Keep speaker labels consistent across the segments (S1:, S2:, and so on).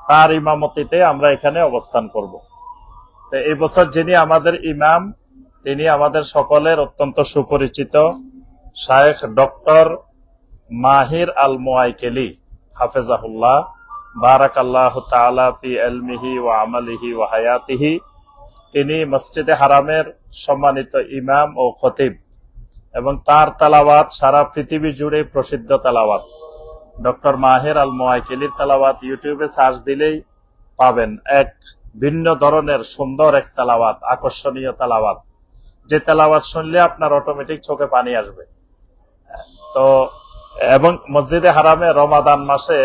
S1: তার ইমামতিতে আমরা এখানে অবস্থান করব। তো এই বছর যিনি আমাদের ইমাম, তিনি আমাদের সকলের অত্যন্ত সুপরিচিত শায়েখ ডক্টর মাহির আল মুআইকেলি হাফেজাহুল্লাহ, বারাকাল্লাহু তাআলা ফি ইলমিহি ওয়া আমালিহি ওয়া হায়াতিহি। তিনি মসজিদে হারামের সম্মানিত ইমাম ও খতিব, এবং তার তেলাওয়াত সারা পৃথিবী জুড়ে প্রসিদ্ধ তেলাওয়াত। ডক্টর মাহির আল মুআইকেলির তেলাওয়াত ইউটিউবে সার্চ দিলেই পাবেন। এক ভিন্ন ধরনের সুন্দর এক তেলাওয়াত, আকর্ষণীয় তেলাওয়াত, যে তেলাওয়াত শুনলে আপনার অটোমেটিক চোখে পানি আসবে। তো এবং মসজিদে হারামে রমাদান মাসে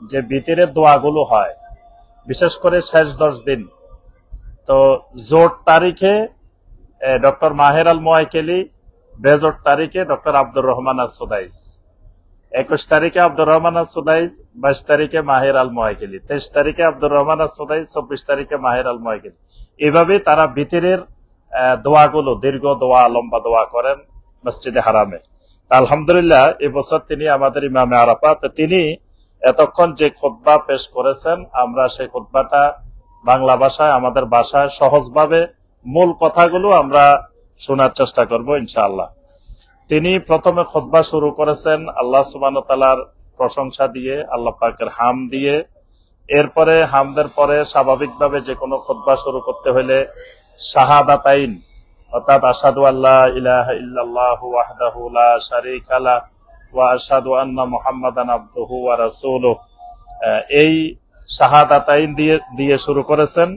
S1: যে বিতিরের দোয়াগুলো হয়, বিশেষ করে শেষ 10 দিন, তো জোট তারিখে ডক্টর মাহির আল মুআইকেলি, বেজোট তারিখে ডক্টর আব্দুর রহমান আস-সুদাইস, 21 তারিখে আব্দুর রহমান আস-সুদাইস, 22 তারিখে মাহির আল মুআইকেলি, 23 তারিখে আব্দুর রহমান আস-সুদাইস, 24 তারিখে মাহির আল মুআইকেলি। এভাবে তারা বিতিরের দোয়াগুলো, দীর্ঘ দোয়া, লম্বা দোয়া করেন মসজিদে হারামে। আলহামদুলিল্লাহ এবছর তিনি আমাদের ইমামে আরাফাত। তিনি এতক্ষণ যে খুতবা পেশ করেছেন, আমরা সেই খুতবাটা বাংলা ভাষায়, আমাদের ভাষায় সহজভাবে মূল কথাগুলো আমরা শোনার চেষ্টা করব ইনশাআল্লাহ। তিনি প্রথমে খুতবা শুরু করেছেন আল্লাহ সুবহানাহু ওয়া তাআলার প্রশংসা দিয়ে, আল্লাহ পাকের হাম দিয়ে। এরপরে হামদের পরে স্বাভাবিকভাবে যে কোনো খুতবা শুরু করতে হলে শাহাদাতাইন, অর্থাৎ আশহাদু আল্লা ইলাহা ইল্লাল্লাহু ওয়াহদাহু লা শারীকা লাহু ওয়া আশহাদু আন্না মুহাম্মাদান আবদুহু ওয়া রাসূলুহু, এই শাহাদাতাইন দিয়ে শুরু করেছেন।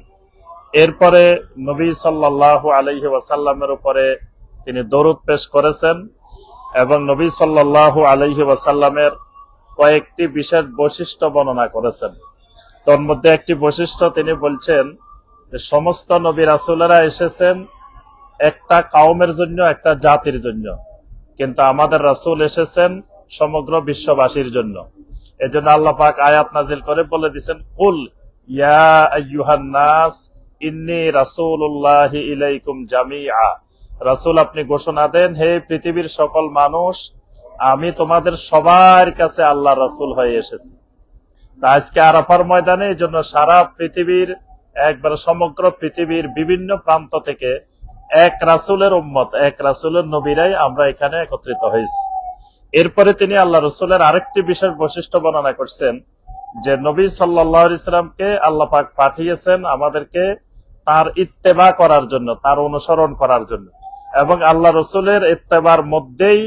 S1: এরপরে নবী সাল্লাল্লাহু আলাইহি ওয়াসাল্লামের উপরে তিনি দরুদ পেশ করেছেন, এবং নবী সাল্লাল্লাহু আলাইহি ওয়াসাল্লামের কয়েকটি বিশেষ বৈশিষ্ট্য বর্ণনা করেছেন। তোর মধ্যে একটি বৈশিষ্ট্য তিনি বলছেন যে সমস্ত নবী রাসূলেরা এসেছেন একটা কওমের জন্য, একটা জাতির জন্য, কিন্তু আমাদের রাসূল এসেছেন সমগ্র বিশ্ববাসীর জন্য। এজন্য আল্লাহ পাক আয়াত নাজিল করে বলে দিয়েছেন, কুল ইয়া আইয়ুহান নাস ইন্নী রাসূলুল্লাহি ইলাইকুম জামিআ। রাসূল আপনি ঘোষণা দেন, হে পৃথিবীর সকল মানুষ, আমি তোমাদের সবার কাছে আল্লাহর রাসূল হয়ে এসেছি। তা আজকে আরাফার ময়দানে এই জন্য সারা পৃথিবীর, একবার সমগ্র পৃথিবীর বিভিন্ন প্রান্ত থেকে এক রাসূলের উম্মত, এক রাসূলের নবীরাই আমরা এখানে একত্রিত হয়েছি। এরপরে তিনি আল্লাহ রাসূলের আরেকটি বিশেষ বৈশিষ্ট্য বর্ণনা করছেন যে নবী সাল্লাল্লাহু আলাইহি ওয়াসাল্লামকে আল্লাহ পাক পাঠিয়েছেন আমাদেরকে তার ইত্তেবা করার জন্য, তার অনুসরণ করার জন্য, এবং আল্লাহ রাসূলের ইত্তেবার মধ্যেই,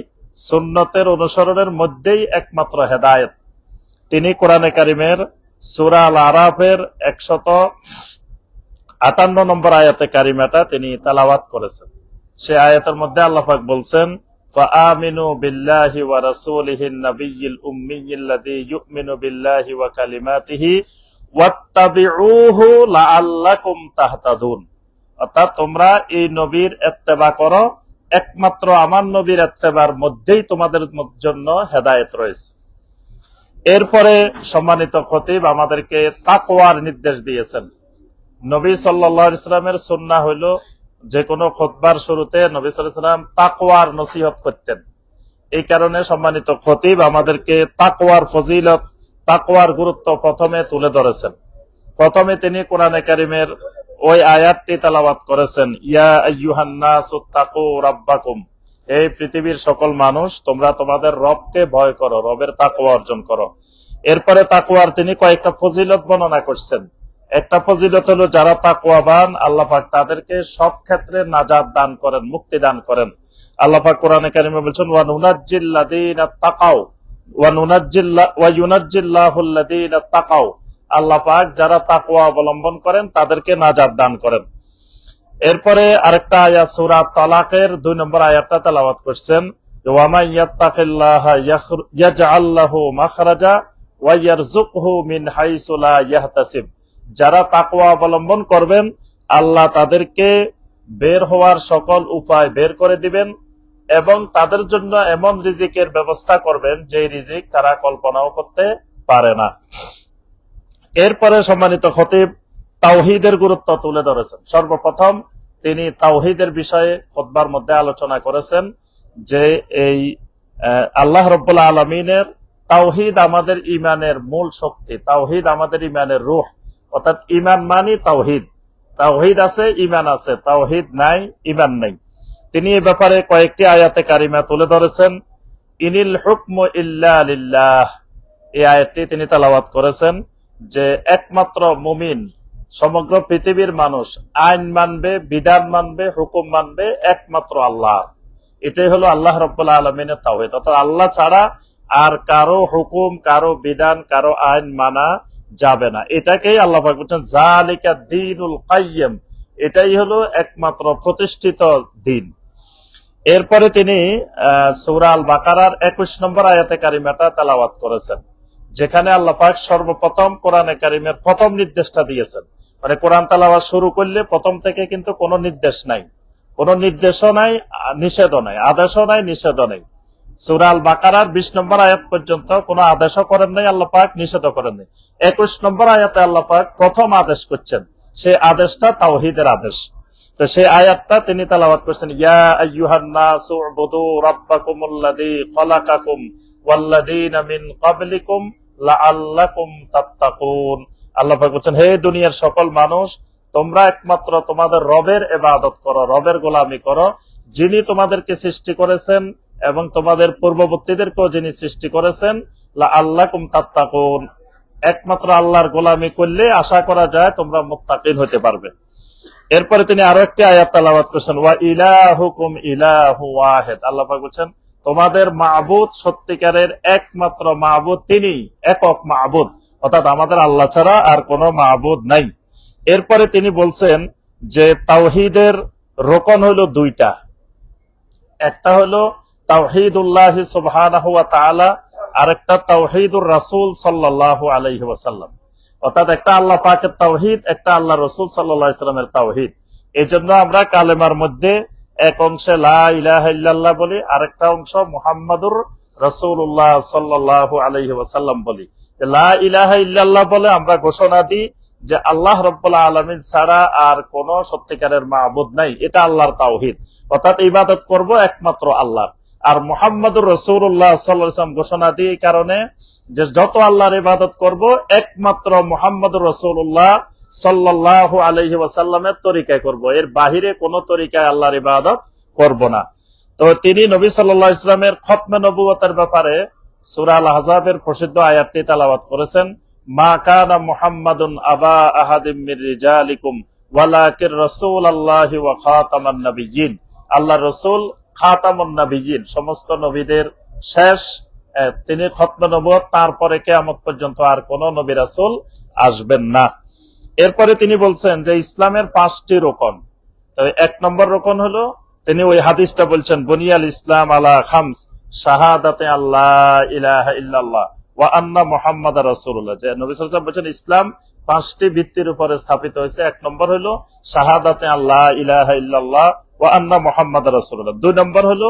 S1: সুন্নতের অনুসরণের মধ্যেই একমাত্র হেদায়েত। তিনি কোরআনে কারিমের সূরা আল আরাফের 158 নম্বর আয়াতে কারিমাটা তিনি তেলাওয়াত করেছেন। সেই আয়াতের মধ্যে আল্লাহ পাক বলছেন, ফাআমিনু বিল্লাহি ওয়া রাসূলিহিন নাবিয়্যিল উম্মিয়্যিল্লাযী ইউমিনু বিল্লাহি ওয়া কালিমাতিহি ওয়াত্তাবিউহু লাআল্লাকুম তাহতাদুন। অর্থাৎ তোমরা এই নবীর ইত্তেবা করো, একমাত্র আমার নবীর ইত্তেবার মধ্যেই তোমাদের জন্য হেদায়েত রয়েছে। এরপরে সম্মানিত খতিব আমাদেরকে তাকওয়ার নির্দেশ দিয়েছেন। নবী সাল্লাল্লাহু আলাইহি ওয়াসাল্লামের সুন্নাহ হইল যে কোনো খুতবার শুরুতে নবী সাল্লাল্লাহু আলাইহি ওয়াসাল্লাম তাকওয়ার নসিহত করতেন। এই কারণে সম্মানিত খতিব আমাদেরকে তাকওয়ার ফজিলত, তাকওয়ার গুরুত্ব প্রথমে তুলে ধরেছেন। প্রথমে তিনি কোরআনে কারিমের ওই আয়াতটি তেলাওয়াত করেছেন, ইয়া আইয়ুহান নাসুত্তাকু রাব্বাকুম, এই পৃথিবীর সকল মানুষ তোমরা তোমাদের রবকে ভয় করো, রবের তাকওয়া অর্জন করো। এরপরে তাকওয়ার তিনি কয়েকটা ফজিলত বর্ণনা করছেন। একটা ফজিলত হলো যারা তাকওয়াবান আল্লাহ পাক তাদেরকে সব ক্ষেত্রে নাজাত দান করেন, মুক্তি দান করেন। আল্লাহ পাক কোরআনে কারিমে বলছেন, ওয়া নুনাজ্জিল লাযীনা তাকাও ওয়া ইউনাজ্জিল্লাহুল লাযীনা তাকাও, আল্লাহ পাক যারা তাকওয়া অবলম্বন করেন তাদেরকে নাজাত দান করেন। এরপরে আরেকটা আয়াত সূরা তালাকের 2 নম্বর আয়াতটা তেলাওয়াত করছেন, ওয়া মান ইয়াত্তাকিল্লাহা ইয়াজআল লাহু মাখরাজা ওয়া ইয়ারযুকহু মিন হাইসু লা ইয়াহতাসিব। যারা তাকওয়া অবলম্বন করবেন আল্লাহ তাদেরকে বের হওয়ার সকল উপায় বের করে দিবেন, এবং তাদের জন্য এমন রিজিকের ব্যবস্থা করবেন যে রিজিক তারা কল্পনাও করতে পারে না। এরপরে সম্মানিত খতিব তাওহীদের গুরুত্ব তুলে ধরেছেন। সর্বপ্রথম তিনি তাওহীদের বিষয়ে খুতবার মধ্যে আলোচনা করেছেন যে এই আল্লাহ রাব্বুল আলামিনের তাওহীদ আমাদের ইমানের মূল শক্তি, তাওহীদ আমাদের ইমানের রূহ, অর্থাৎ ইমান মানি তাওহীদ, তাওহীদ আছে ইমান আছে, তাওহীদ নাই ইমান নাই। তিনি এ ব্যাপারে কয়েকটি আয়াতে কারিমা তুলে ধরেছেন। ইনিল হুকমু ইল্লা লিল্লাহ, এই আয়াতটি তিনি তেলাওয়াত করেছেন যে একমাত্র মুমিন, সমগ্র পৃথিবীর মানুষ আইন মানবে, বিধান মানবে, হুকুম মানবে একমাত্র আল্লাহ। এটাই হলো আল্লাহ রাব্বুল আলামিনের তাওহীদ, অর্থাৎ আল্লাহ ছাড়া আর কারো হুকুম, কারো বিধান, কারো আইন মানা যাবে না। এটাকেই আল্লাহ পাক বলেন যালিকা দীনুল কাইয়্যিম, এটাই হলো একমাত্র প্রতিষ্ঠিত দিন। এরপরে তিনি সূরা আল বাকারার 21 নম্বর আয়াতে কারিমাটা তেলাওয়াত করেছেন, যেখানে আল্লাহ পাক সর্বপ্রথম কোরআনে কারিমের প্রথম নির্দেশটা দিয়েছেন। মানে কোরআন তেলাওয়াত শুরু করলে প্রথম থেকে কিন্তু কোনো নির্দেশ নাই, কোনো নির্দেশও নাই, নিষেধও নাই, আদেশও নাই, নিষেধও নাই। সূরা আল বাকারার 20 নম্বর আয়াত পর্যন্ত কোনো আদেশও করেন নাই আল্লাহ পাক, নিষেধও করেন নাই। 21 নম্বর আয়াতে আল্লাহ পাক প্রথম আদেশ করছেন, সেই আদেশটা তাওহীদের আদেশ। তো সেই আয়াতটা তিনি তেলাওয়াত করেছেন, ইয়া আইয়ুহান নাসু উবুদু রাব্বাকুমুল্লাযী খালাকাকুম ওয়াল্লাযীনা মিন ক্বাবলিকুম লাআল্লাকুম তাত্তাকুন। আল্লাহ পাক বলেন, হে দুনিয়ার সকল মানুষ, তোমরা একমাত্র তোমাদের রবের ইবাদত করো, রবের গোলামি করো, যিনি তোমাদেরকে সৃষ্টি করেছেন এবং তোমাদের পূর্ববর্তীদেরকেও যিনি সৃষ্টি করেছেন। লাআল্লাকুম তাত্তাকুন, একমাত্র আল্লাহর গোলামি করলে আশা করা যায় তোমরা মুত্তাকিন হতে পারবে। এরপরে তিনি আরো একটি আয়াত তেলাওয়াত করেছেন, ওয়া ইলাহুকুম ইলাহু ওয়াহিদ। আল্লাহ পাক বলেন, তোমাদের মাবুদ, সত্যিকারের একমাত্র মাবুদ তিনি, একক মাবুদ, অর্থাৎ আমাদের আল্লাহ ছাড়া আর কোনো মাবুদ নাই। এরপরে তিনি বলছেন যে তাওহীদের রোকন হলো দুইটা, একটা হলো তাওহীদুল্লাহ সুবহানাহু ওয়া তাআলা, আর একটা তাওহীদুর রাসূল সাল্লাল্লাহু আলাইহি ওয়াসাল্লাম, অর্থাৎ একটা আল্লাহ পাকের তাওহীদ, একটা আল্লাহ রাসূল সাল্লাল্লাহু আলাইহি ওয়াসাল্লামের তাওহীদ। এজন্য আমরা কালেমার মধ্যে এক অংশে লা ইলাহা ইল্লাল্লাহ বলি, আরেকটা অংশ মুহাম্মাদুর রাসূলুল্লাহ সাল্লাল্লাহু আলাইহি ওয়াসাল্লাম বলি। লা ইলাহা ইল্লাল্লাহ বলে আমরা ঘোষণা দিই যে আল্লাহ রাব্বুল আলামিন ছাড়া আর কোন সত্যিকারের মাবুদ নাই, এটা আল্লাহর তাওহীদ, অর্থাৎ ইবাদত করব একমাত্র আল্লাহ। আর মুহাম্মাদুর রাসূলুল্লাহ সাল্লাল্লাহু আলাইহি ওয়াসাল্লাম ঘোষণা দিয়ে এই কারণে যে যত আল্লাহর ইবাদত করব একমাত্র মুহাম্মাদুর রাসূলুল্লাহ সাল্লাল্লাহু আলাইহি ওয়াসাল্লামের তরিকায় করব, এর বাহিরে কোন তরিকায় আল্লাহর ইবাদত করব না। তো তিনি নবী সাল্লাল্লাহু আলাইহি ওয়াসাল্লামের খতমে নবুয়তের ব্যাপারে সূরা আল আহজাবের প্রসিদ্ধ আয়াতটি তেলাওয়াত করেছেন, মা কানা মুহাম্মাদুন আবা আহাদিম মির রিজালিকুম ওয়ালাকির রাসূলুল্লাহি ওয়া খাতামান নাবিয়্যিন। আল্লাহর রাসূল খাতামুন নাবিয়্যিন, সমস্ত নবীদের শেষ, তিনি খতমে নবুয়ত, তারপরে কিয়ামত পর্যন্ত আর কোন নবী রাসূল আসবেন না। এরপরে তিনি বলছেন যে ইসলামের 5টি রোকন। তো 1 নম্বর রোকন হলো, তিনি ওই হাদিসটা বলছেন, বুনিয়াল ইসলাম আলা খামস শাহাদাতে আল্লাহ ইলাহা ইল্লাল্লাহ ওয়া আন্না মুহাম্মাদার রাসূলুল্লাহ। যে নবী সাল্লাল্লাহু আলাইহি ওয়াসাল্লাম বলেছেন ইসলাম 5টি ভিত্তির উপরে স্থাপিত হয়েছে। 1 নম্বর হলো শাহাদাতে আল্লাহ ইলাহা ইল্লাল্লাহ ওয়া আন্না মুহাম্মাদার রাসূলুল্লাহ। 2 নম্বর হলো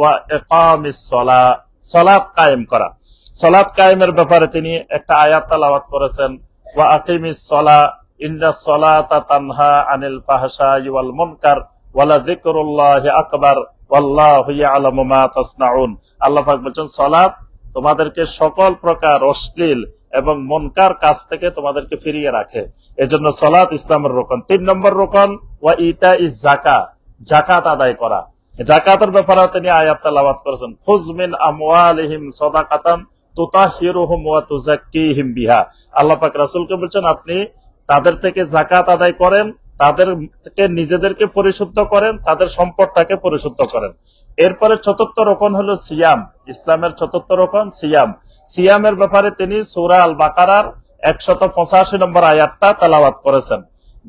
S1: ওয়া ইকামিস সালাহ, সালাত কায়েম করা। সালাত কায়েমের ব্যাপারে তিনি একটা আয়াত তেলাওয়াত করেছেন, ওয়া আকিমিস সালাহ ইন্নাস সালাতা তানহা আনিল ফাহশাই ওয়াল মুনকার ওয়ালা যিকরুল্লাহি আকবার ওয়াল্লাহু ইয়ালামু মা তাসনাউন। আল্লাহ পাক বলেন সালাত তোমাদেরকে সকল প্রকার অশ্লীল এবং মুনকার কাজ থেকে তোমাদেরকে ফিরিয়ে রাখে, এজন্য সালাত ইসলামের রোকন। 3 নম্বর রোকন ওয়া ইতাইজ যাকাত, যাকাত আদায় করা। যাকাতের ব্যাপারে তিনি আয়াত তেলাওয়াত করেছেন, খুয মিন আমওয়ালিহিম সাদাকাতান তুতাহহিরুহুম ওয়া তুযাক্কিহিম বিহা। আল্লাহ পাক রাসূলকে বলেন আপনি তাদের থেকে যাকাত আদায় করেন, তাদেরকে নিজেদেরকে পরিশুদ্ধ করেন, তাদের সম্পদটাকে পরিশুদ্ধ করেন। এরপরে 4র্থ রোকন হলো সিয়াম, ইসলামের 4র্থ রোকন সিয়াম। সিয়ামের ব্যাপারে তিনি সূরা আল বাকারার 185 নম্বর আয়াতটা তেলাওয়াত করেছেন,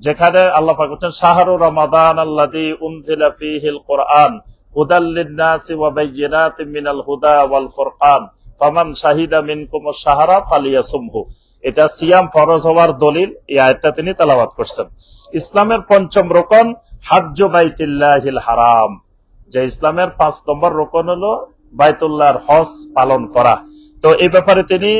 S1: যেখানে আল্লাহ পাক বলেন শাহরু রমাদান আল্লাযী উনজিলা ফীহিল কুরআন হুদাল লিন-নাসি ওয়া বায়্যিনাতিন মিনাল হুদা ওয়াল ফুরকান ফামান শাহিদা মিনকুমুশ শাহরা ফালিয়াসুমহু। এটা সিয়াম ফরজ হওয়ার দলিল, এই আয়াতটা তিনি তেলাওয়াত করছেন। ইসলামের 5ম রোকন হাজ্জু বাইতুল্লাহিল হারাম, যে ইসলামের 5 নম্বর রোকন হলো বাইতুল্লাহর হজ পালন করা। তো এই ব্যাপারে তিনি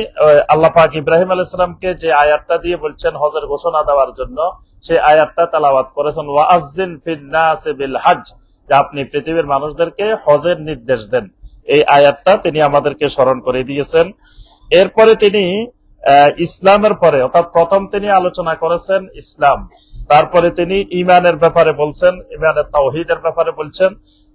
S1: আল্লাহ পাক ইব্রাহিম আলাইহিস সালামকে যে আয়াতটা দিয়ে বলছেন হজের ঘোষণা দেওয়ার জন্য, সেই আয়াতটা তেলাওয়াত করেছেন, ওয়াআযযিন ফিন নাসি বিল হজ, যে আপনি পৃথিবীর মানুষদেরকে হজের নির্দেশ দেন। এই আয়াতটা তিনি আমাদেরকে স্মরণ করে দিয়েছেন। এরপরে তিনি ইসলামের পরে অর্থাৎ প্রথম তিনি আলোচনা করেছেন ইসলাম, তারপরে তিনি ইমানের ব্যাপারে বলছেন, ইমানের তাওহীদের ব্যাপারে বলছেন,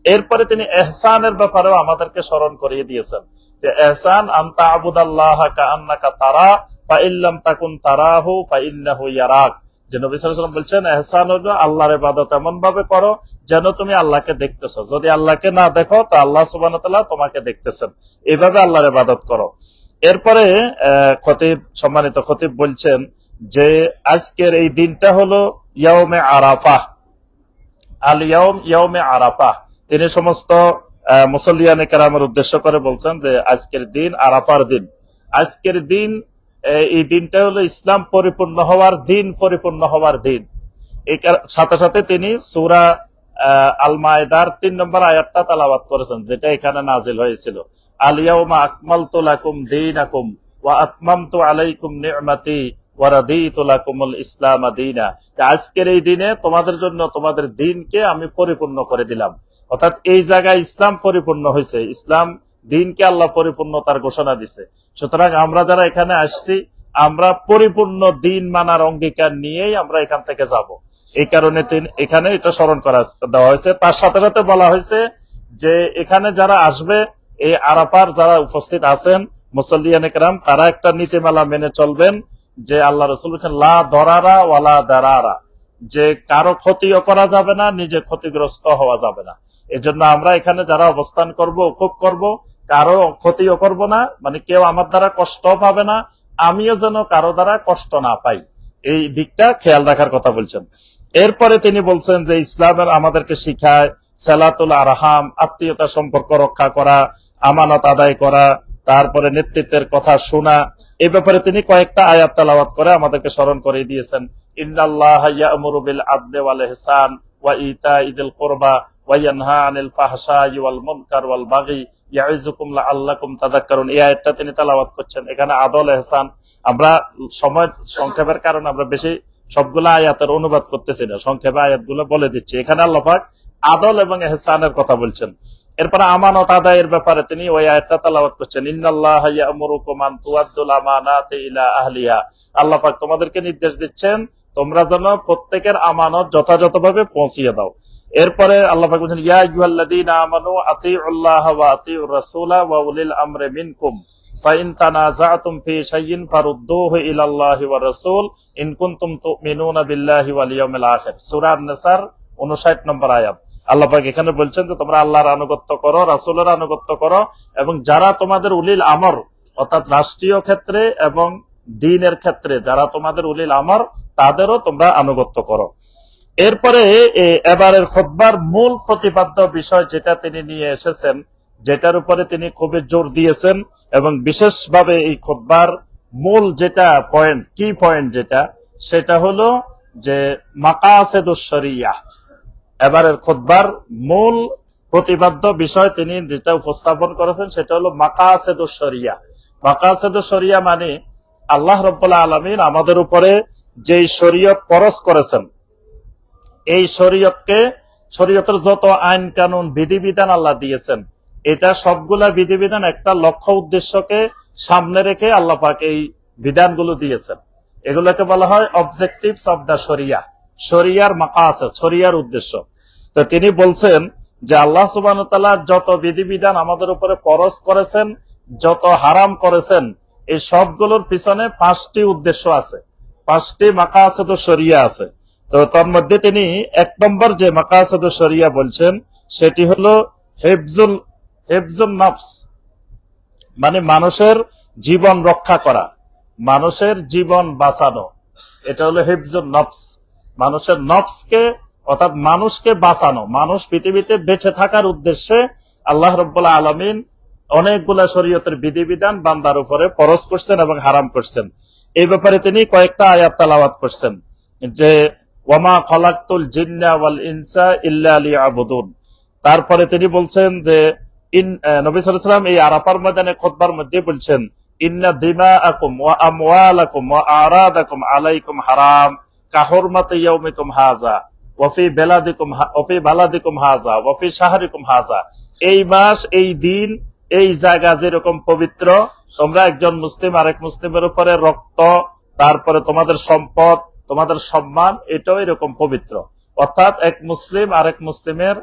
S1: এরপরে তিনি ইহসানের ব্যাপারেও আমাদেরকে স্মরণ করিয়ে দিয়েছেন যে ইহসান আনতা আবুদাল্লাহা কাআন্নাকা তারা ফা ইল্লাম তাকুন তারাহু ফা ইন্নাহু ইয়ারাক। যে নবী সাল্লাল্লাহু আলাইহি ওয়াসাল্লাম বলছেন ইহসান হলো আল্লাহর ইবাদত এমন ভাবে করো যেন তুমি আল্লাহকে দেখতেছো, যদি আল্লাহকে না দেখো তো আল্লাহ সুবহানাহু ওয়া তাআলা তোমাকে দেখতেছেন, এইভাবে আল্লাহর ইবাদত করো। এরপরে খতিব, সম্মানিত খতিব বলছেন যে আজকের এই দিনটা হলো ইয়াউমে আরাফা, আল ইয়াউম ইয়াউমে আরাফা। তিনি সমস্ত মুসল্লিয়ানে কেরামের উদ্দেশ্য করে বলছেন যে আজকের দিন আরাফার দিন। আজকের দিন, এই দিনটা হলো ইসলাম পরিপূর্ণ হওয়ার দিন, পরিপূর্ণ হওয়ার দিন। এই সাথে সাথে তিনি সূরা আল মায়েদার ৩ নম্বর আয়াতটা তেলাওয়াত করেছেন, যেটা এখানে নাজিল হয়েছিল, আল ইয়াউমা আকমালতু লাকুম দীনাকুম ওয়া আতমামতু আলাইকুম নি'মাতি ওয়া রাদিতু লাকুমুল ইসলাম দীনা। আজকের এই দিনে তোমাদের জন্য তোমাদের দিনকে আমি পরিপূর্ণ করে দিলাম। অর্থাৎ এই জায়গায় ইসলাম পরিপূর্ণ হয়েছে, ইসলাম দিনকে আল্লাহ পরিপূর্ণতার ঘোষণা দিছে। সুতরাং আমরা যারা এখানে আসছি, আমরা পরিপূর্ণ দিন মানার অঙ্গীকার নিয়েই আমরা এখান থেকে যাব। এই কারণে এখানে এটা স্মরণ করা দেওয়া হয়েছে। তার সাথে সাথে বলা হয়েছে যে এখানে যারা আসবে, এই আরাফার যারা উপস্থিত আছেন মুসল্লিয়ানে কেরাম, তারা একটা নীতিমালা মেনে চলবেন যে আল্লাহ রাসূল বলেছেন লা দরারা ওয়ালা দারারা, যে কারো ক্ষতিও করা যাবে না, নিজে ক্ষতিগ্রস্ত হওয়া যাবে না। এজন্য আমরা এখানে যারা অবস্থান করব, খুব করব, কারো ক্ষতিও করব না, মানে কেউ আমার দ্বারা কষ্ট পাবে না, আমিও যেন কারো দ্বারা কষ্ট না পাই, এই দিকটা খেয়াল রাখার কথা বলছেন। এরপরে তিনি বলছেন যে ইসলামের আমাদেরকে শিখায় সালাতুল আরহাম, আত্মীয়তা সম্পর্ক রক্ষা করা, আমানত আদায় করা, তারপরে নেতৃত্বের কথা শোনা। এই ব্যাপারে তিনি কয়েকটা আয়াত তেলাওয়াত করে আমাদেরকে স্মরণ করে দিয়েছেন। ইন্নাল্লাহা ইয়া'মুরু বিল আদলি ওয়াল ইহসান ওয়া ইতাইযিল কুরবা ওয়া ইয়ানহা আনিল ফাহশাই ওয়াল মুনকার ওয়াল বাগি ইয়াইযুকুম লাআল্লাকুম তাযাক্কারুন। এই আয়াতটা তিনি তেলাওয়াত করছেন। এখানে আদল, ইহসান, আমরা সময় সংক্ষেপের কারণে আমরা বেশি সবগুলা আয়াতের অনুবাদ করতেছি না, সংক্ষেপে আয়াতগুলো বলে দিচ্ছি। এখানে আল্লাহ পাক আদল এবং ইহসানের কথা বলছেন। এরপরে আমানত আদায়ের ব্যাপারে তিনি ওই আয়াতটা তেলাওয়াত করছেন, ইন্নাল্লাহা ইয়া'মুরুকুম আন তুআদ্দুল আমানাতি ইলা আহলিহা। আল্লাহ পাক তোমাদেরকে নির্দেশ দিচ্ছেন তোমরা যেন প্রত্যেকের আমানত যথাযথভাবে পৌঁছিয়ে দাও। এরপরে আল্লাহ পাক বলেন ইয়া আইয়ুহাল্লাযীনা আমানু আতিউল্লাহা ওয়া আতিউর রাসূলা ওয়া উলিল আমরি মিনকুম ফাইন তানাযাতুম ফি শাইইন ফারুদ্দুহু ইলাল্লাহি ওয়া রাসূল ইন কুনতুম তুমিনুনা বিল্লাহি ওয়াল ইয়াউমিল আখির। সূরা আন-নিসার 59 নম্বর আয়াত। আল্লাহ পাক এখানে বলছেন যে তোমরা আল্লাহর আনুগত্য করো, রাসূলের আনুগত্য করো, এবং যারা তোমাদের উলিল আমর অর্থাৎ রাষ্ট্রীয় ক্ষেত্রে এবং দ্বীনের ক্ষেত্রে যারা তোমাদের উলিল আমর, তাদেরও তোমরা আনুগত্য করো। এরপরে এবারের খুতবার মূল প্রতিপাদ্য বিষয় যেটা তিনি নিয়ে এসেছেন, যেটার উপরে তিনি খুবই জোর দিয়েছেন, এবং বিশেষভাবে এই খুতবার মূল যেটা পয়েন্ট, কি পয়েন্ট যেটা, সেটা হলো যে মাকাসিদুশ শরিয়াহ। এবারের খুতবার মূল প্রতিপাদ্য বিষয় তিনি যেটা উপস্থাপন করেছেন সেটা হলো মাকাসিদুশ শরিয়াহ। মাকাসিদুশ শরিয়াহ মানে আল্লাহ রাব্বুল আলামিন আমাদের উপরে যেই শরীয়ত ফরজ করেছেন, এই শরীয়তকে, শরীয়তের যত আইন কানুন বিধিবিধান আল্লাহ দিয়েছেন, এটা সবগুলা বিধিবিধান একটা লক্ষ্য উদ্দেশ্যকে সামনে রেখে আল্লাহ পাক এই বিধানগুলো দিয়েছেন। এগুলোকে বলা হয় অবজেক্টিভস অব দ্য শরিয়াহ, শরিয়ার মাকাসিদ, শরিয়ার উদ্দেশ্য। তো তিনি বলছেন যে আল্লাহ সুবহানাহু ওয়া তাআলা যত বিধিবিধান আমাদের উপরে ফরজ করেছেন, যত হারাম করেছেন, এই সবগুলোর পিছনে 5টি উদ্দেশ্য আছে, 5টি মাকাসিদুশ শরিয়াহ আছে। তো তার মধ্যে তিনি 1 নম্বর যে মাকাসিদুশ শরিয়াহ বলছেন সেটি হলো হিফজুন নফস, মানে মানুষের জীবন রক্ষা করা, মানুষের জীবন বাঁচানো। এটা হলো হিফজুন নফস, মানুষের নফসকে অর্থাৎ মানুষকে বাঁচানো। মানুষ পৃথিবীতে বেঁচে থাকার উদ্দেশ্যে আল্লাহ রাব্বুল আলামিন অনেকগুলা শরীয়তের বিধিবিধান বান্দার উপরে ফরজ করছেন এবং হারাম করছেন। এই ব্যাপারে তিনি কয়েকটা আয়াত তেলাওয়াত করছেন যে ওয়ামা খালাকতুল জিন্না ওয়াল ইনসা ইল্লা লিয়াবুদুন। তারপরে তিনি বলছেন যে নবী সাল্লাল্লাহু আলাইহি ওয়াসাল্লাম এই আরাফার ময়দানে খুতবার মধ্যে বলছেন ইন্না দিমাআকুম ওয়া আমওয়ালাকুম ওয়া আরাদাকুম আলাইকুম হারাম কাহুরমাতি ইয়াউমিকুম হাযা ওয়া ফি বালাদিকুম হাযা ওয়া ফি শাহরিকুম হাযা। এই মাস, এই দিন, এই জায়গা যেরকম পবিত্র, তোমরা একজন মুসলিম আরেক মুসলিমের উপরে রক্ত, তারপরে তোমাদের সম্পদ, তোমাদের সম্মান, এটাও এরকম পবিত্র। অর্থাৎ এক মুসলিম আরেক মুসলিমের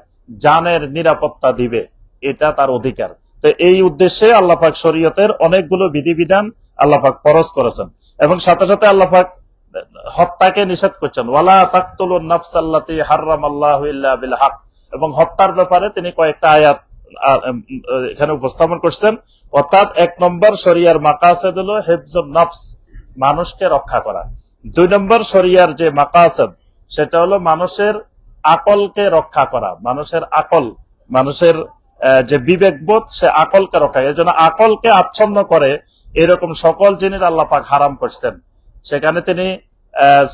S1: জানের নিরাপত্তা দিবে, এটা তার অধিকার। তো এই উদ্দেশ্যে আল্লাহ পাক শরীয়তের অনেকগুলো বিধিবিধান আল্লাহ পাক ফরজ করেছেন, এবং সাথে সাথে আল্লাহ পাক হত্যাকে নিষেধ করছেন, ওয়ালা তাকতুলুন নাফসাল্লাতী হারামাল্লাহু ইল্লা বিল হক, এবং হত্যার ব্যাপারে তিনি কয়েকটা আয়াত এখানে উপস্থাপন করছেন। অর্থাৎ 1 নম্বর শরিয়ার মাকাসেদ হলো হিফজুন নফস, মানুষকে রক্ষা করা। 2 নম্বর শরিয়ার যে মাকাসেদ, সেটা হলো মানুষের আকলকে রক্ষা করা, মানুষের আকল, মানুষের যে বিবেকবোধ, সে আকলকে রক্ষা। এর জন্য আকলকে আচ্ছন্ন করে এরকম সকল জিনিস আল্লাহ পাক হারাম করছেন। সেখানে তিনি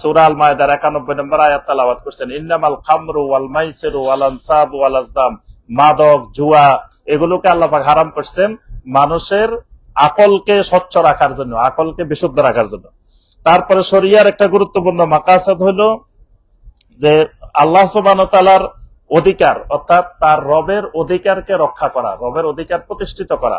S1: সূরা আল মায়েদার 91 নম্বর আয়াত তেলাওয়াত করছেন, ইন্নামাল খামরু ওয়াল মাইসিরু ওয়াল আনসাবু ওয়াল আজলাম, মাদক, জুয়া, এগুলোকে আল্লাহ পাক হারাম করছেন মানুষের আকলকে স্বচ্ছ রাখার জন্য, আকলকে বিশুদ্ধ রাখার জন্য। তারপরে শরিয়ার একটা গুরুত্বপূর্ণ মাকাসাদ হলো যে আল্লাহ সুবহানাহু ওয়া তাআলার অধিকার, অর্থাৎ তার রবের অধিকারকে রক্ষা করা, রবের অধিকার প্রতিষ্ঠিত করা।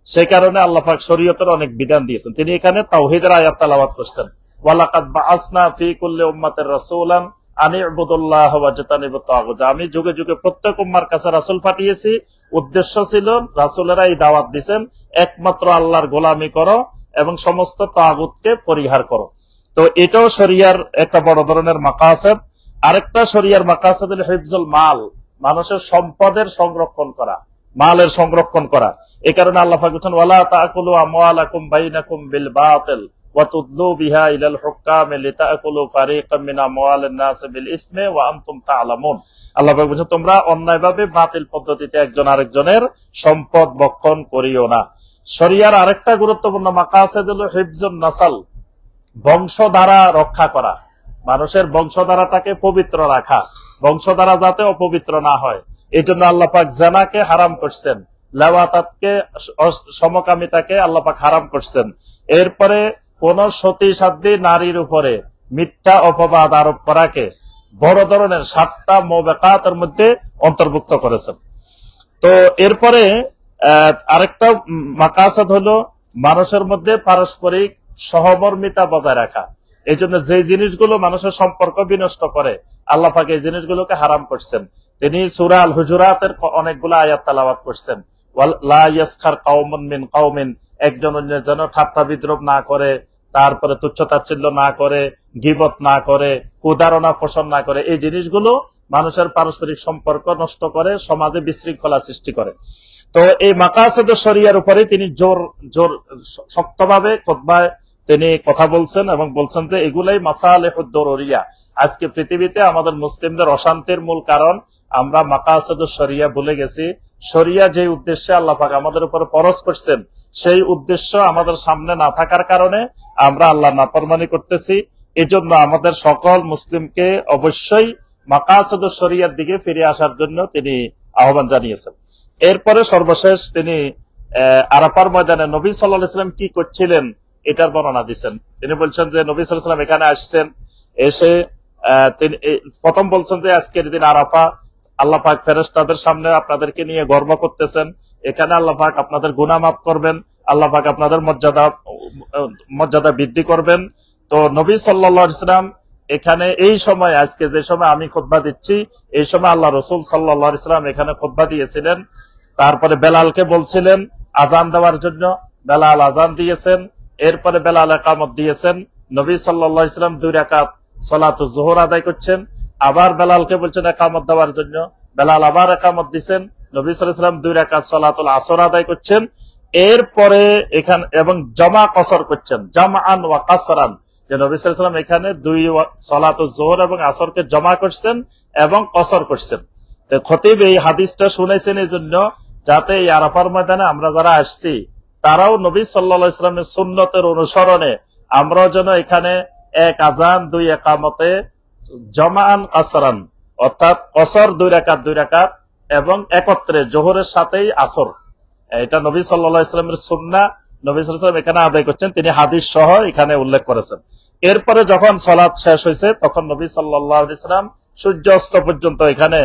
S1: সেই কারণে আল্লাহ পাক শরীয়তের অনেক বিধান দিয়েছেন। তিনি এখানে তাওহীদের আয়াত তেলাওয়াত করছেন, ওয়ালাকাদ বাআসনা ফী কুল্লি উম্মাতির রাসূলান আন ইবুদুল্লাহ ওয়াজতানিবুত তাগুত। আমি যুগে যুগে প্রত্যেক উম্মার কাছে রাসূল পাঠিয়েছি, উদ্দেশ্য ছিল, রাসূলেরা এই দাওয়াত দিয়েছেন, একমাত্র আল্লাহর গোলামি করো এবং সমস্ত তাগুতকে পরিহার করো। তো এটাও শরিয়ার একটা বড় ধরনের মাকাসাদ। আরেকটা শরিয়ার মাকাসাদ হলো হিফজুল মাল, মানুষের সম্পদের সংরক্ষণ করা, মালের সংরক্ষণ করা। এই কারণে আল্লাহ পাক বলেছেন, ওয়ালা তাকুলু আমওয়ালাকুম বাইনাকুম বিল বাতিল ওয়া তুদলু বিহা ইলাল হুকাম লিতাকুলু ফারিকাম মিন আমওয়ালিন নাস বিল ইসমি ওয়া আনতুম তা'লামুন। আল্লাহ পাক বলেছেন, তোমরা অন্যায়ভাবে বাতিল পদ্ধতিতে একজন আরেকজনের সম্পদ ভক্ষণ করিও না। শরিয়ার আরেকটা গুরুত্বপূর্ণ মাকাসাদ হলো হিফজুন নাসাল, বংশধারা রক্ষা করা, মানুষের বংশধারাটাকে পবিত্র রাখা, বংশধারা যাতে অপবিত্র না হয়। এই জন্য আল্লাহ পাক জানাকে হারাম করছেন, লাওয়াতাতকে, সমকামিতাকে আল্লাহ পাক হারাম করছেন। এরপরে কোন সতী সাধ্বী নারীর উপরে মিথ্যা অপবাদ আরোপ করাকে বড় ধরনের 7টা মুবিকাতের মধ্যে অন্তর্ভুক্ত করেছেন। তো এরপরে আরেকটা মাকাসাদ হলো মানুষের মধ্যে পারস্পরিক সহমর্মিতা বজায় রাখা। এই জন্য যে জিনিসগুলো মানুষের সম্পর্ক বিনষ্ট করে, আল্লাহ পাক এই জিনিসগুলোকে হারাম করছেন। তিনি সূরা আল হুজুরাতের অনেকগুলো আয়াত তেলাওয়াত করছেন, লা ইয়াসখার কাওমুন মিন কাওমিন, একজন অন্যের জন্য ঠাট্টা বিদ্রূপ না করে, তারপরে তুচ্ছতাচ্ছিল্য না করে, গীবত না করে, কুধারণা পোষণ না করে। এই জিনিসগুলো মানুষের পারস্পরিক সম্পর্ক নষ্ট করে, সমাজে বিশৃঙ্খলা সৃষ্টি করে। তো এই মাকাসিদ শরিয়ার উপরে তিনি জোর শক্তভাবে খুতবায় তিনি কথা বলছেন এবং বলছেন যে এগুলাই মাসালেহুদ দরুরিয়া। আজকে পৃথিবীতে আমাদের মুসলিমদের অশান্তির মূল কারণ আমরা মাকাসিদ শরিয়া ভুলে গেছি। শরিয়া যে উদ্দেশ্যে আল্লাহ পাক আমাদের উপর ফরজ করছেন, সেই উদ্দেশ্য আমাদের সামনে না থাকার কারণে আমরা আল্লাহর নাফরমানি করতেছি। এজন্য আমাদের সকল মুসলিমকে অবশ্যই মাকাসিদ শরিয়ার দিকে ফিরে আসার জন্য তিনি আহ্বান জানিয়েছেন। এরপরে সর্বশেষ তিনি আরাফার ময়দানে নবী সাল্লাল্লাহু আলাইহি ওয়াসাল্লাম কি করছিলেন এটার বর্ণনা দিচ্ছেন। তিনি বলছেন যে নবী সাল্লাল্লাহু আলাইহি ওয়াসাল্লাম এখানে আসছেন, এসে তিনি প্রথম বলছেন যে আজকের দিন আরাফা, আল্লাহ পাক ফেরেশতাদের সামনে আপনাদেরকে নিয়ে গর্ব করতেছেন, এখানে আল্লাহ পাক আপনাদের গুনাহ মাফ করবেন, আল্লাহ পাক আপনাদের মর্যাদা বৃদ্ধি করবেন। তো নবী সাল্লাল্লাহু আলাইহি ওয়াসাল্লাম এখানে এই সময়, আজকে যে সময় আমি খুতবা দিচ্ছি, এই সময় আল্লাহ রাসূল সাল্লাল্লাহু আলাইহি ওয়াসাল্লাম এখানে খুতবা দিয়েছিলেন। তারপরে বেলালকে বলছিলেন আজান দেওয়ার জন্য, বেলাল আজান দিয়েছেন। এরপরে বেলাল ইকামত দিয়েছেন। নবী সাল্লাল্লাহু আলাইহি ওয়াসাল্লাম 2 রাকাত সালাতুজ যোহর আদায় করছেন। আবার বেলালকে বলছেন ইকামত দেওয়ার জন্য, বেলাল আবার ইকামত দিবেন। নবী সাল্লাল্লাহু আলাইহি ওয়াসাল্লাম 2 রাকাত সালাতুল আসর আদায় করছেন। এরপরে এখানে এবং জমা কসর করছেন, জামআন ওয়া কাসরান, যে নবী সাল্লাল্লাহু আলাইহি ওয়াসাল্লাম এখানে 2 সালাতুজ যোহর এবং আসরকে জমা করছেন এবং কসর করছেন। তো খতিব এই হাদিসটা শুনাইছেন এই জন্য যাতে এই আরাফার ময়দানে আমরা যারা আসছি তারাও নবী সাল্লাল্লাহু আলাইহি ওয়াসাল্লামের সুন্নতের অনুসরণে আমরাও যেন এখানে 1 আজান 2 ইকামতে জমাআন কাসরান, অর্থাৎ কসর 2 রাকাত এবং একত্রে যোহরের সাথেই আসর, এটা নবী সাল্লাল্লাহু আলাইহি ওয়াসাল্লামের সুন্নাহ। নবী সাল্লাল্লাহু আলাইহি ওয়াসাল্লাম এখানে আদায় করছেন, তিনি হাদিস সহ এখানে উল্লেখ করেছেন। এরপরে যখন সালাত শেষ হয়েছে তখন নবী সাল্লাল্লাহু আলাইহি ওয়াসাল্লাম সূর্যাস্ত পর্যন্ত এখানে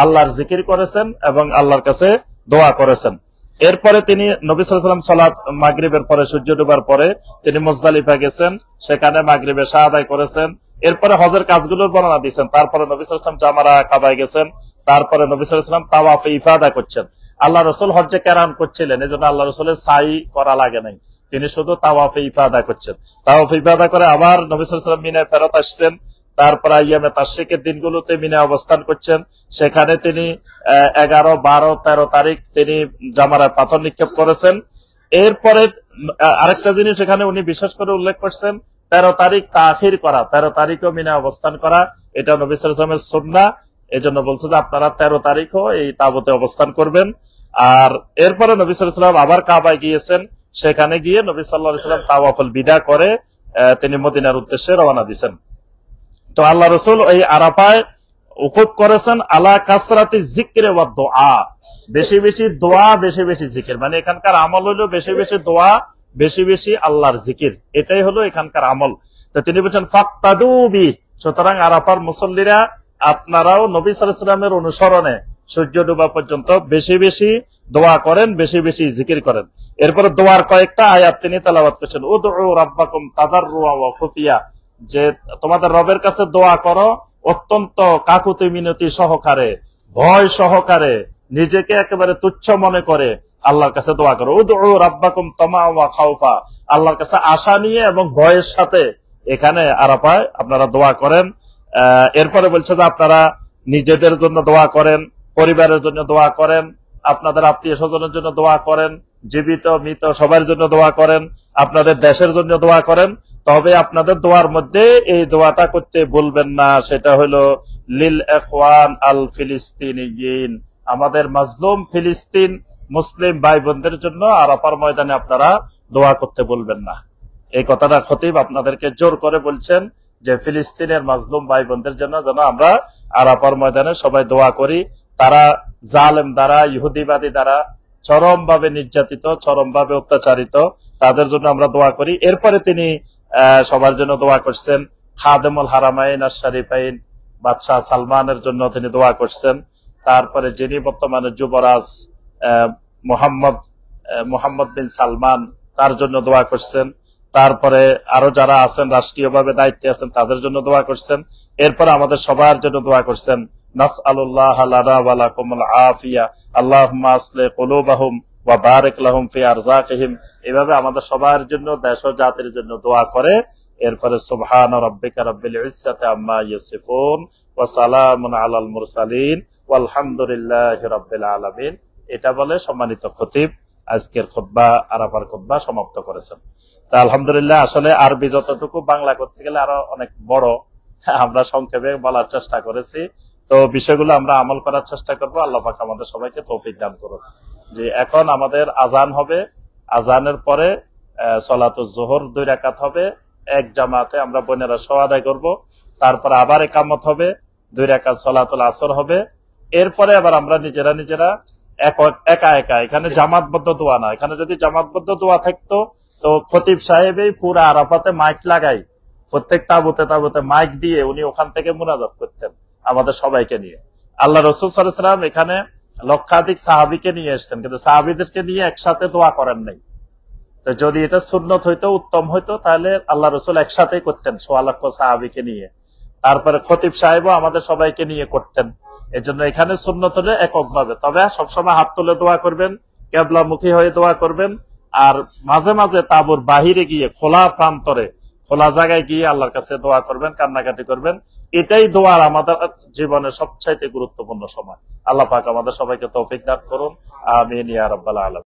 S1: আল্লাহর জিকির করেছেন এবং আল্লাহর কাছে দোয়া করেছেন। এরপরে তিনি নবী সাল্লাল্লাহু আলাইহি ওয়াসাল্লাম সালাত মাগরিবের পরে সূর্য ডোবার পরে তিনি মুজদালিফা গেছেন, সেখানে মাগরিবে শাহ আদায় করেছেন। এরপরে হজের কাজগুলোর বর্ণনা দিয়েছেন। তারপরে নবী সাল্লাল্লাহু আলাইহি ওয়াসাল্লাম জামারা কাবায় গেছেন। তারপরে নবী সাল্লাল্লাহু আলাইহি ওয়াসাল্লাম তাওয়াফে ইফাদা করছেন। আল্লাহ রাসূল হজ্জে কেরান করছিলেন, এজন্য আল্লাহ রাসূলের সাই করা লাগে নাই, তিনি শুধু তাওয়াফে ইফাদা করছেন। তাওয়াফে ইফাদা করে আবার নবী সাল্লাল্লাহু আলাইহি ওয়াসাল্লাম মিনায় ফেরত আসছেন। তারপরে আইয়ামে তাশরিকের দিনগুলোতে মিনায় অবস্থান করছেন। সেখানে তিনি 11, 12, 13 তারিখ তিনি জামারায় পাথর নিক্ষেপ করেছেন। এরপরে আরেকটা জিনিস এখানে উনি বিশেষ করে উল্লেখ করছেন, 13 তারিখ তাখির করা, 13 তারিখও মিনায় অবস্থান করা, এটা নবী সাল্লাল্লাহু আলাইহি ওয়াসাল্লামের সুন্নাহ। এজন্য বলছে যে আপনারা 13 তারিখও এই তাবুতে অবস্থান করবেন। আর এরপরে নবী সাল্লাল্লাহু আলাইহি ওয়াসাল্লাম আবার কাবায় গিয়েছেন, সেখানে গিয়ে নবী সাল্লাল্লাহু আলাইহি ওয়াসাল্লাম তাওয়াফুল বিদা করে তিনি মদিনার উদ্দেশ্যে রওনা দিয়েছেন। তো আল্লাহ রাসূল এই আরাফায় উকুব করেছেন আলা কাসরাতি যিকরি ওয়া দুআ, বেশি বেশি দোয়া, বেশি বেশি জিকির। মানে এখানকার আমল হলো বেশি বেশি দোয়া, বেশি বেশি আল্লাহর জিকির, এটাই হলো এখানকার আমল। তো তিনি বলেন ফাক্তাদু বি, সুতরাং আরাফার মুসল্লিরা আপনারাও নবী সাল্লাল্লাহু আলাইহি ওয়াসাল্লামের অনুসরণে সূর্য ডোবা পর্যন্ত বেশি বেশি দোয়া করেন, বেশি বেশি জিকির করেন। এরপরে দোয়ার কয়েকটা আয়াত তিনি তেলাওয়াত করেছেন। উদউ রাব্বাকুম তাদাররুআ ওয়া খুফিয়া, যে তোমাদের রবের কাছে দোয়া করো অত্যন্ত কাকুতি মিনতি সহকারে, ভয় সহকারে, নিজেকে একেবারে তুচ্ছ মনে করে আল্লাহর কাছে দোয়া করো। উদউ রাব্বাকুম তামা ওয়া খাউফা, আল্লাহর কাছে আশা নিয়ে এবং ভয়ের সাথে এখানে আরাফায় আপনারা দোয়া করেন। এরপরে বলছে যে আপনারা নিজেদের জন্য দোয়া করেন, পরিবারের জন্য দোয়া করেন, আপনাদের আত্মীয় স্বজনের জন্য দোয়া করেন, জীবিত মৃত সবার জন্য দোয়া করেন, আপনাদের দেশের জন্য দোয়া করেন। তবে আপনাদের দোয়ার মধ্যে এই দোয়াটা করতে বলবেন না, সেটা হলো লিল ইখওয়ান আল ফিলিস্তিনিয়িন, আমাদের মাজলুম ফিলিস্তিন মুসলিম ভাই বোনদের জন্য আরাফার ময়দানে আপনারা দোয়া করতে বলবেন না। এই কথাটা খতিব আপনাদেরকে জোর করে বলছেন যে ফিলিস্তিনের মাজলুম ভাই বোনদের জন্য যেন আমরা আরাফার ময়দানে সবাই দোয়া করি। তারা জালেম দ্বারা, ইহুদিবাদী দ্বারা চরম ভাবে নির্যাতিত, চরম ভাবে অত্যাচারিত, তাদের জন্য আমরা দোয়া করি। এরপরে তিনি সবার জন্য দোয়া করছেন। খাদেমুল হারামাইন আশ শরীফাইন বাদশাহ সালমানের জন্য তিনি দোয়া করছেন। তারপরে যিনি বর্তমানে যুবরাজ মোহাম্মদ বিন সালমান, তার জন্য দোয়া করছেন। তারপরে আরো যারা আছেন রাষ্ট্রীয়ভাবে দায়িত্বে আছেন তাদের জন্য দোয়া করছেন। এরপরে আমাদের সবার জন্য দোয়া করছেন। নাসআলুল্লাহ লানা ওয়া লাকুমুল আফিয়া, আল্লাহুম্মা আসলিহ কুলুবাহুম ওয়া বারিক লাহুম ফি আরযাকিহিম। এভাবে আমাদের সবার জন্য, দেশ ও জাতির জন্য দোয়া করে এরপরে সুবহানা রাব্বিকা রাব্বিল ইজ্জাতি আম্মা ইয়াসিফুন ওয়া সালামুন আলাল মুরসালিন ওয়ালহামদুলিল্লাহি রাব্বিল আলামিন, এটা বলে সম্মানিত খতিব আজকের খুতবা, আরাফার খুতবা সমাপ্ত করেছেন। তা আলহামদুলিল্লাহ, আসলে আরবি যতটুকু, বাংলা করতে গেলে আরো অনেক বড়, আমরা সংক্ষেপে বলার চেষ্টা করেছি। তো বিষয়গুলো আমরা আমল করার চেষ্টা করবো। আল্লাহ পাক আমাদের সবাইকে তৌফিক দান করুন। যে এখন আমাদের আজান হবে, আজানের পরে সলাতুজ যোহর 2 রাকাত হবে, এক জামাতে আমরা বোনেরা সহ আদায় করবো। তারপরে আবার একামত হবে, 2 রাকাত সলাতুল আসর হবে। এরপরে আবার আমরা নিজেরা একা একা, এখানে জামাতবদ্ধ দোয়া না। এখানে যদি জামাতবদ্ধ দোয়া থাকতো তো খতিব সাহেবই পুরো আরাফাতে মাইক লাগাই, প্রত্যেক তাবুতে মাইক দিয়ে উনি ওখান থেকে মুনাজাত করতেন আমাদের সবাইকে নিয়ে। আল্লাহ রাসূল সাল্লাল্লাহু আলাইহি ওয়াসাল্লাম এখানে লক্ষাধিক সাহাবীকে নিয়ে এসেছেন, কিন্তু সাহাবীদেরকে নিয়ে একসাথে দোয়া করেন নাই। তো যদি এটা সুন্নত হইতো, উত্তম হইতো, তাহলে আল্লাহ রাসূল একসাথেই করতেন 1.25 লক্ষ সাহাবীকে নিয়ে। তারপরে খতিব সাহেবও আমাদের সবাইকে নিয়ে করতেন। এজন্য এখানে সুন্নত হলে এককভাবে, তবে সবসময় হাত তুলে দোয়া করবেন, কিবলামুখী হয়ে দোয়া করবেন। আর মাঝে মাঝে তাবুর বাহিরে গিয়ে, খোলা প্রান্তরে, খোলা জায়গায় গিয়ে আল্লাহর কাছে দোয়া করবেন, কান্নাকাটি করবেন। এটাই দোয়ার আমাদের জীবনের সবচাইতে গুরুত্বপূর্ণ সময়। আল্লাহ পাক আমাদের সবাইকে তৌফিক দান করুন। আমিন ইয়া রাব্বাল আলামিন।